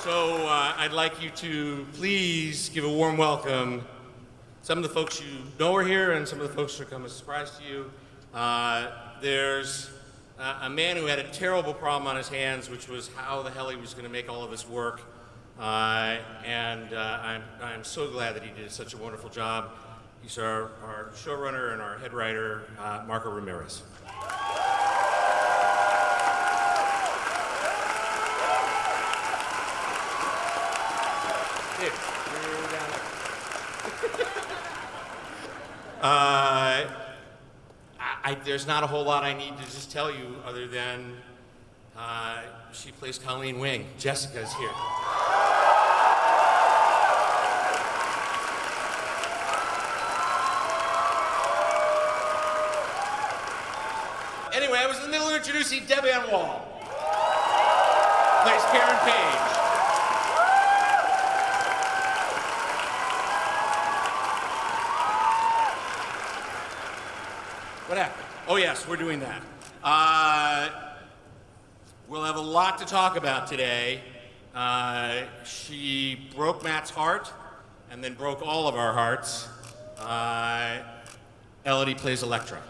So I'd like you to please give a warm welcome. Some of the folks you know are here, and some of the folks who are coming as a surprise to you. There's a man who had a terrible problem on his hands, which was how the hell he was going to make all of this work. I'm so glad that he did such a wonderful job. He's our showrunner and our head writer, Ramirez. There's not a whole lot I need to just tell you other than she plays Colleen Wing. Jessica's here. Anyway, I was in the middle of introducing Debbie on Woll. Plays Karen Page. What happened? Oh yes, we're doing that. We'll have a lot to talk about today. She broke Matt's heart, and then broke all of our hearts. Elodie plays Electra.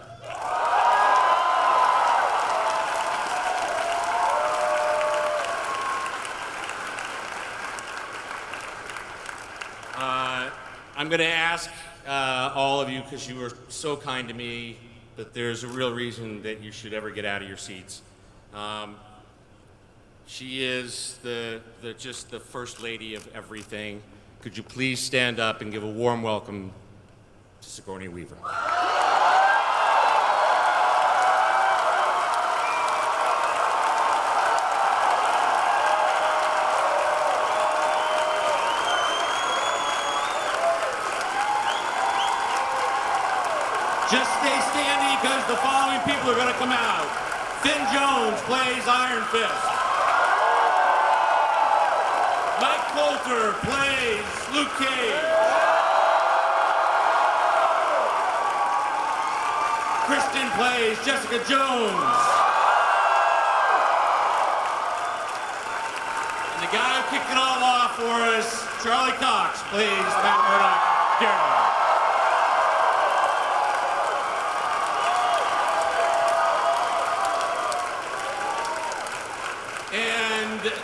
I'm going to ask all of you, because you were so kind to me, that there's a real reason that you should ever get out of your seats. She is just the first lady of everything. Could you please stand up and give a warm welcome to Sigourney Weaver? Just stay standing, because the following people are going to come out. Finn Jones plays Iron Fist. Mike Colter plays Luke Cage. Krysten plays Jessica Jones. And the guy who kicked it all off for us, Charlie Cox, plays Matt Murdock, Daredevil.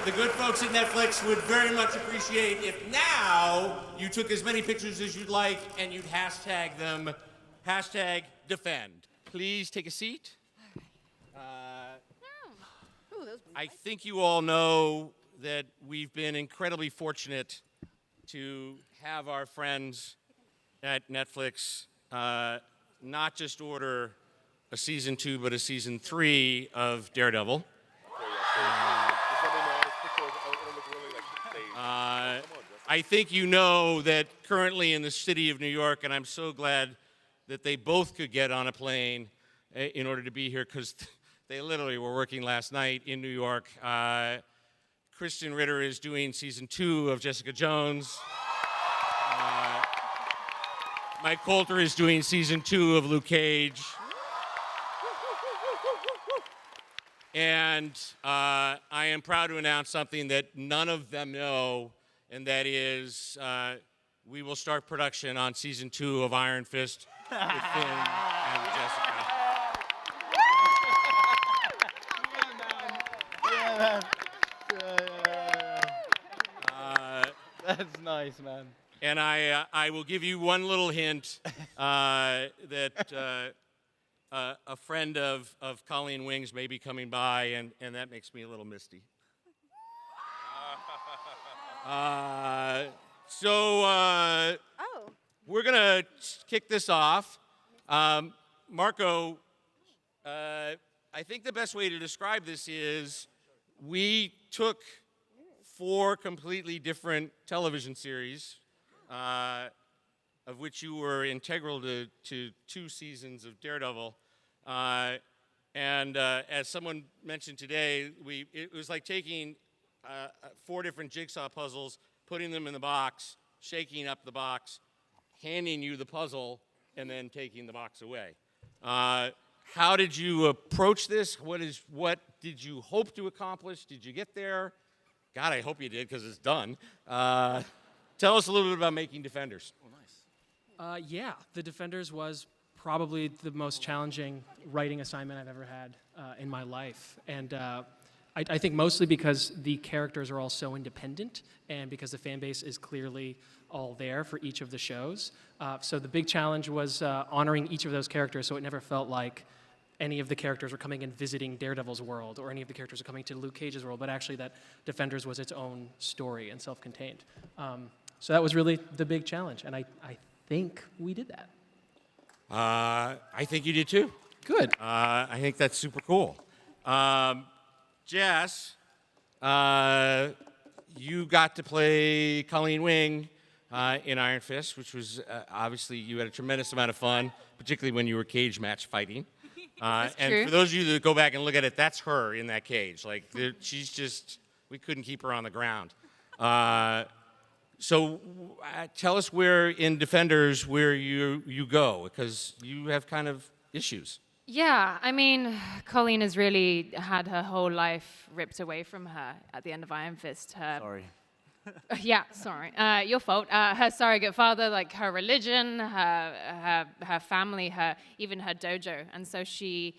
The good folks at Netflix would very much appreciate if now you took as many pictures as you'd like and you'd hashtag them, #defend. Please take a seat. I think you all know that we've been incredibly fortunate to have our friends at Netflix not just order a season 2, but a season 3 of Daredevil. I think you know that currently in the city of New York, and I'm so glad that they both could get on a plane in order to be here, because they literally were working last night in New York. Krysten Ritter is doing season 2 of Jessica Jones. Mike Colter is doing season 2 of Luke Cage. And I am proud to announce something that none of them know, and that is we will start production on season 2 of Iron Fist with Finn and Jessica. That's nice, man. And I will give you one little hint that a friend of Colleen Wing's may be coming by, and that makes me a little misty. We're going to kick this off. Marco, I think the best way to describe this is we took 4 completely different television series, of which you were integral to 2 seasons of Daredevil. And as someone mentioned today, it was like taking 4 different jigsaw puzzles, putting them in the box, shaking up the box, handing you the puzzle, and then taking the box away. How did you approach this? What did you hope to accomplish? Did you get there? God, I hope you did, because it's done. Tell us a little bit about making Defenders. Yeah, The Defenders was probably the most challenging writing assignment I've ever had in my life. And I think mostly because the characters are all so independent and because the fan base is clearly all there for each of the shows. So the big challenge was honoring each of those characters so it never felt like any of the characters were coming and visiting Daredevil's world or any of the characters were coming to Luke Cage's world, but actually that Defenders was its own story and self-contained. So that was really the big challenge, and I think we did that. I think you did too. Good. I think that's super cool. Jess, you got to play Colleen Wing in Iron Fist, which was obviously you had a tremendous amount of fun, particularly when you were cage match fighting. And true. for those of you that go back and look at it, that's her in that cage. Like she's just, we couldn't keep her on the ground. So tell us where in Defenders where you go, because you have kind of issues. Yeah, I mean, Colleen has really had her whole life ripped away from her at the end of Iron Fist. Sorry. Yeah, sorry. Your fault. Her surrogate father, like her religion, her family, even her dojo. And so she,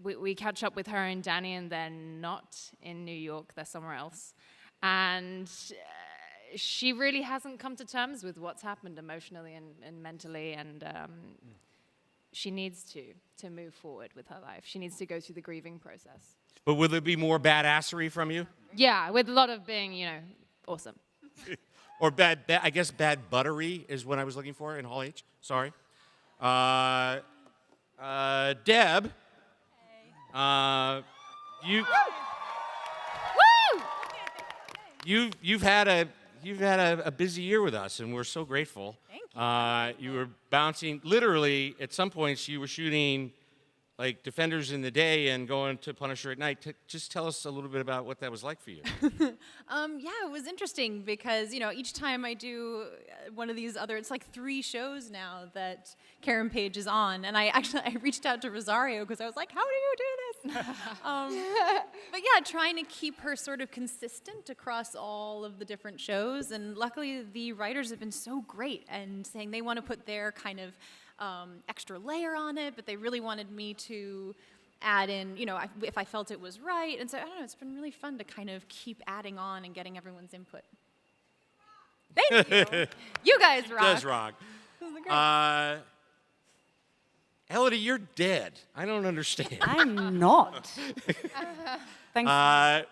we catch up with her in Danny, and they're not in New York. They're somewhere else. And she really hasn't come to terms with what's happened emotionally and mentally. And she needs to move forward with her life. She needs to go through the grieving process. But will there be more badassery from you? Yeah, with a lot of being, awesome. Or I guess bad buttery is what I was looking for in Hall H. Sorry. Deb. You. Woo! You've had a busy year with us, and we're so grateful. Thank you. You were bouncing. Literally, at some points, you were shooting like Defenders in the day and going to Punisher at night. Just tell us a little bit about what that was like for you. Yeah, it was interesting because, each time I do one of these it's like 3 shows now that Karen Page is on. And I reached out to Rosario because I was like, how do you do this? But yeah, trying to keep her sort of consistent across all of the different shows. And luckily, the writers have been so great and saying they want to put their kind of extra layer on it, but they really wanted me to add in, if I felt it was right. And so, I don't know, it's been really fun to kind of keep adding on and getting everyone's input. Thank you. You guys rock. Does rock. This is great. Elodie, you're dead. I don't understand. I'm not. Thanks.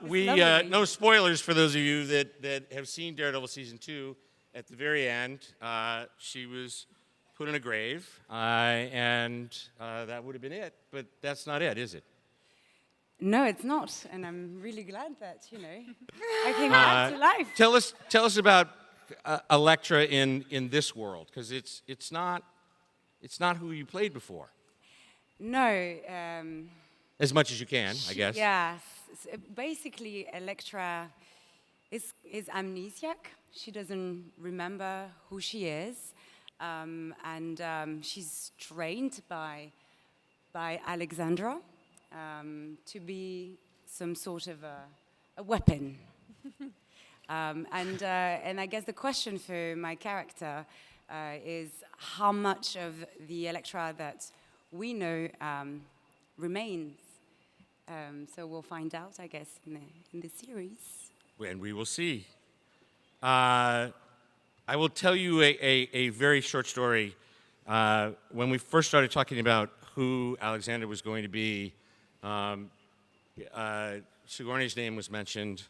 We no spoilers for those of you that have seen Daredevil season 2. At the very end, she was put in a grave, and that would have been it. But that's not it, is it? No, it's not, and I'm really glad that I came back to life. Tell us about Elektra in this world, because it's not who you played before. No. As much as you can, I guess. Yes. Basically, Elektra is amnesiac. She doesn't remember who she is. And she's trained by Alexandra to be some sort of a weapon. And I guess the question for my character is how much of the Elektra that we know remains. So we'll find out, I guess, in the series. And we will see. I will tell you a very short story. When we first started talking about who Alexander was going to be, Sigourney's name was mentioned,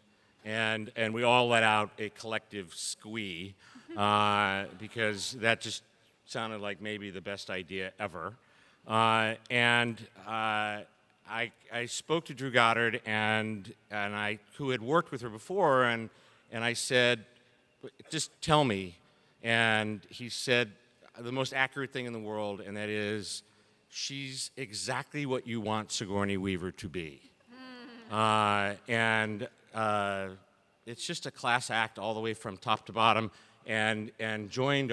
and we all let out a collective squee because that just sounded like maybe the best idea ever. And I spoke to Drew Goddard and who had worked with her before, and I said, just tell me. And he said the most accurate thing in the world, and that is, she's exactly what you want Sigourney Weaver to be. And it's just a class act all the way from top to bottom, and joined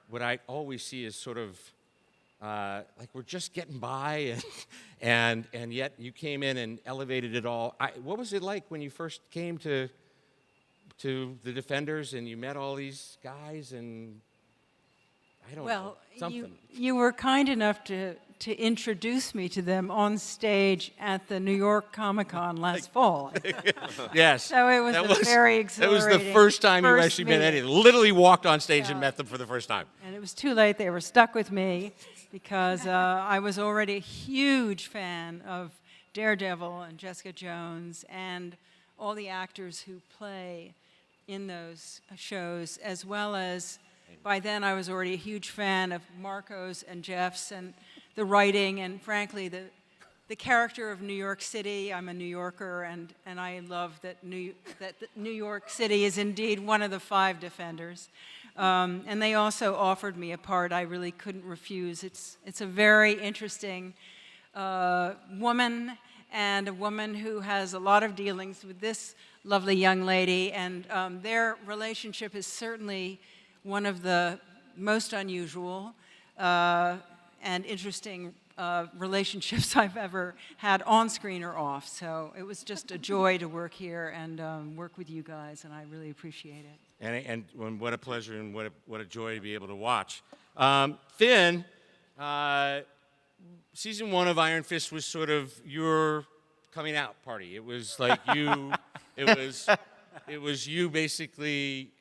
what I always see as sort of like we're just getting by, and yet you came in and elevated it all. What was it like when you first came to the Defenders and you met all these guys and I don't know, Well, something? you were kind enough to introduce me to them on stage at the New York Comic-Con last fall. Yes. So it was very That was exhilarating. the first time you first actually met meeting. anyone. Literally walked on stage and met them for the first time. And it was too late. They were stuck with me because I was already a huge fan of Daredevil and Jessica Jones and all the actors who play in those shows, as well as by then I was already a huge fan of Marco's and Jeff's and the writing and frankly the character of New York City. I'm a New Yorker and I love that New York City is indeed one of the 5 Defenders. And they also offered me a part I really couldn't refuse. It's a very interesting woman, and a woman who has a lot of dealings with this lovely young lady, and their relationship is certainly one of the most unusual and interesting relationships I've ever had on screen or off. So it was just a joy to work here and work with you guys, and I really appreciate it. And what a pleasure and what a joy to be able to watch. Finn, season 1 of Iron Fist was sort of your coming out party. It was like you, it was you basically.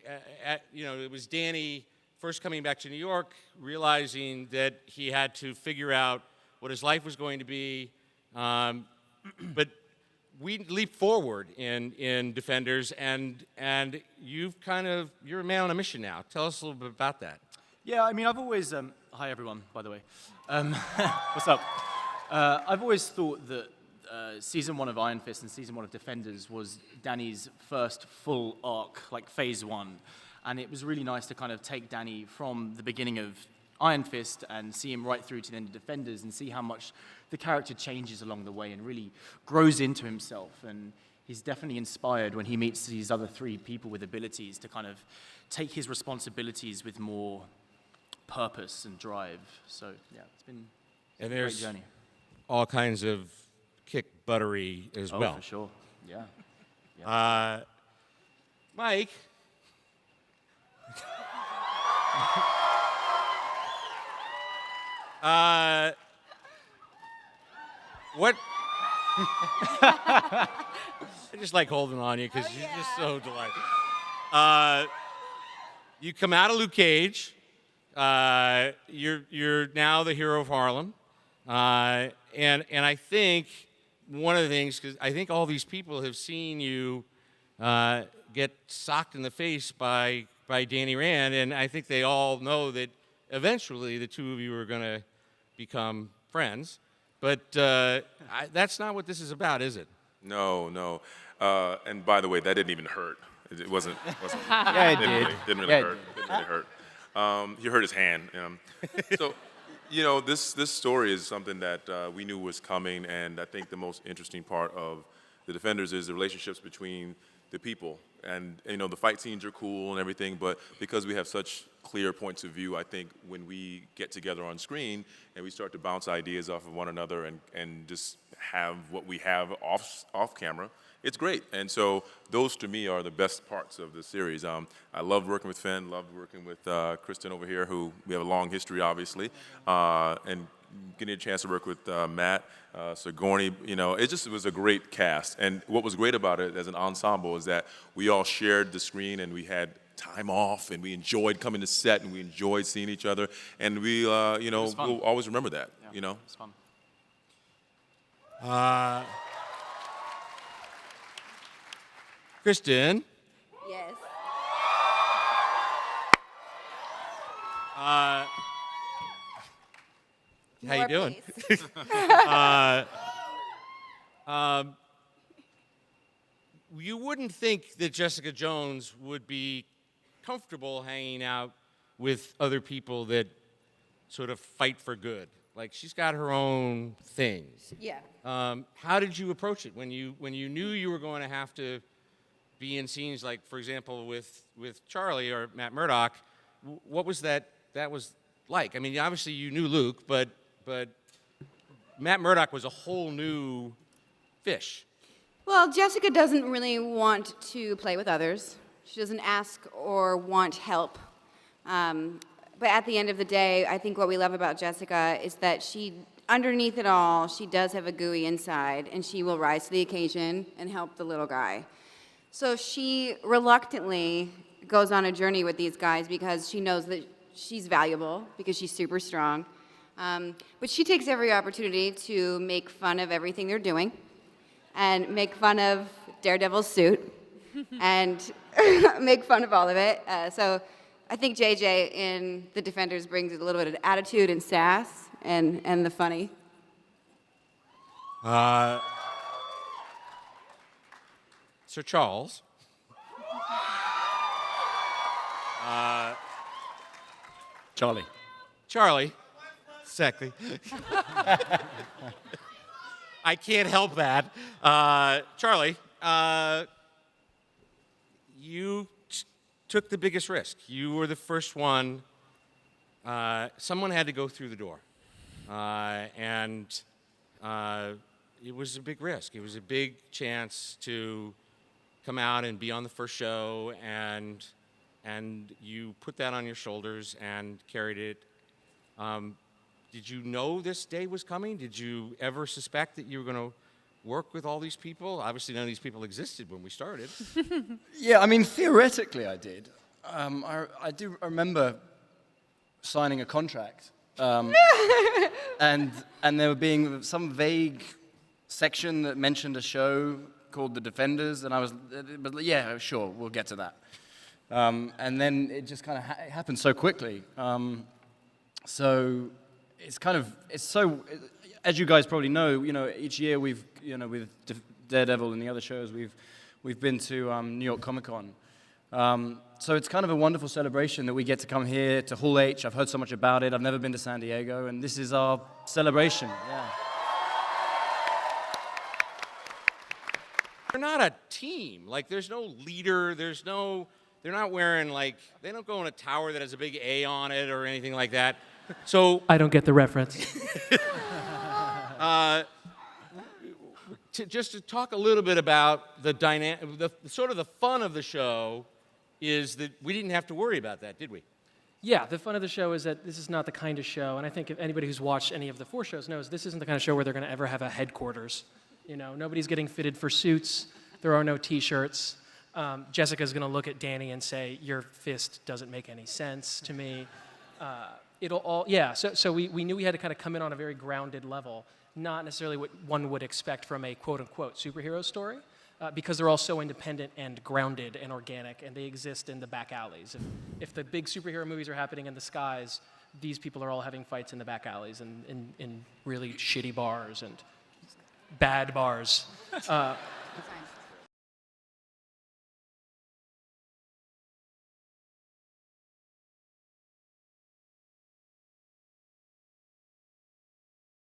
It was Danny first coming back to New York, realizing that he had to figure out what his life was going to be. But we leap forward in Defenders, and you're a man on a mission now. Tell us a little bit about that. Yeah, I mean, I've always... hi, everyone, by the way. What's up? I've always thought that Season 1 of Iron Fist and Season 1 of Defenders was Danny's first full arc, like Phase 1. And it was really nice to kind of take Danny from the beginning of Iron Fist and see him right through to the end of Defenders and see how much the character changes along the way and really grows into himself. And he's definitely inspired when he meets these other 3 people with abilities to kind of take his responsibilities with more purpose and drive. So, yeah, it's been a great journey. All kinds of kick buttery as well. Oh, for sure. Yeah. Mike. What? I just like holding on you because you're just so delightful. You come out of Luke Cage. You're now the hero of Harlem, and I think one of the things, because I think all these people have seen you get socked in the face by Danny Rand, and I think they all know that eventually the 2 of you are going to become friends. But that's not what this is about, is it? No. And by the way, that didn't even hurt. It wasn't. Yeah, it did. Didn't really hurt. Didn't really hurt. He hurt his hand. So, this story is something that we knew was coming, and I think the most interesting part of the Defenders is the relationships between the people. And the fight scenes are cool and everything, but because we have such clear points of view, I think when we get together on screen and we start to bounce ideas off of one another and just have what we have off camera, it's great. And so those to me are the best parts of the series. I loved working with Finn, loved working with Krysten over here, who we have a long history, obviously, and getting a chance to work with Matt, Sigourney, it was a great cast. And what was great about it as an ensemble is that we all shared the screen and we had time off and we enjoyed coming to set and we enjoyed seeing each other. And we, we'll always remember that, Yeah, it's fun. Krysten. Yes. How you doing? You wouldn't think that Jessica Jones would be comfortable hanging out with other people that sort of fight for good. Like, she's got her own things. Yeah. How did you approach it when you knew you were going to have to be in scenes like, for example, with Charlie or Matt Murdock? What was that? That was like? I mean, obviously you knew Luke, but Matt Murdock was a whole new fish. Well, Jessica doesn't really want to play with others. She doesn't ask or want help. But at the end of the day, I think what we love about Jessica is that underneath it all, she does have a gooey inside, and she will rise to the occasion and help the little guy. So she reluctantly goes on a journey with these guys because she knows that she's valuable, because she's super strong. But she takes every opportunity to make fun of everything they're doing and make fun of Daredevil's suit and make fun of all of it. So I think JJ in The Defenders brings a little bit of attitude and sass and the funny. Sir Charles. Charlie. Exactly. I can't help that. Charlie, you took the biggest risk. You were the first one. Someone had to go through the door. And it was a big risk. It was a big chance to come out and be on the first show, and you put that on your shoulders and carried it. Did you know this day was coming? Did you ever suspect that you were going to work with all these people? Obviously, none of these people existed when we started. Yeah, I mean, theoretically I did. I do remember signing a contract. And there being some vague section that mentioned a show called The Defenders, and I was, but yeah, sure, we'll get to that. And then it just kind of happened so quickly. So it's so, as you guys probably know, each year we've, with Daredevil and the other shows, we've been to New York Comic Con. So it's kind of a wonderful celebration that we get to come here to Hall H. I've heard so much about it. I've never been to San Diego, and this is our celebration. Yeah. They're not a team. Like, there's no leader. They're not wearing, they don't go in a tower that has a big A on it or anything like that. So I don't get the reference. Just to talk a little bit about the sort of the fun of the show is that we didn't have to worry about that, did we? Yeah, the fun of the show is that this is not the kind of show, and I think if anybody who's watched any of the 4 shows knows this isn't the kind of show where they're going to ever have a headquarters. Nobody's getting fitted for suits. There are no T-shirts. Jessica's going to look at Danny and say, "Your fist doesn't make any sense to me." So we knew we had to kind of come in on a very grounded level, not necessarily what one would expect from a quote-unquote superhero story, because they're all so independent and grounded and organic, and they exist in the back alleys. If the big superhero movies are happening in the skies, these people are all having fights in the back alleys and in really shitty bars and bad bars.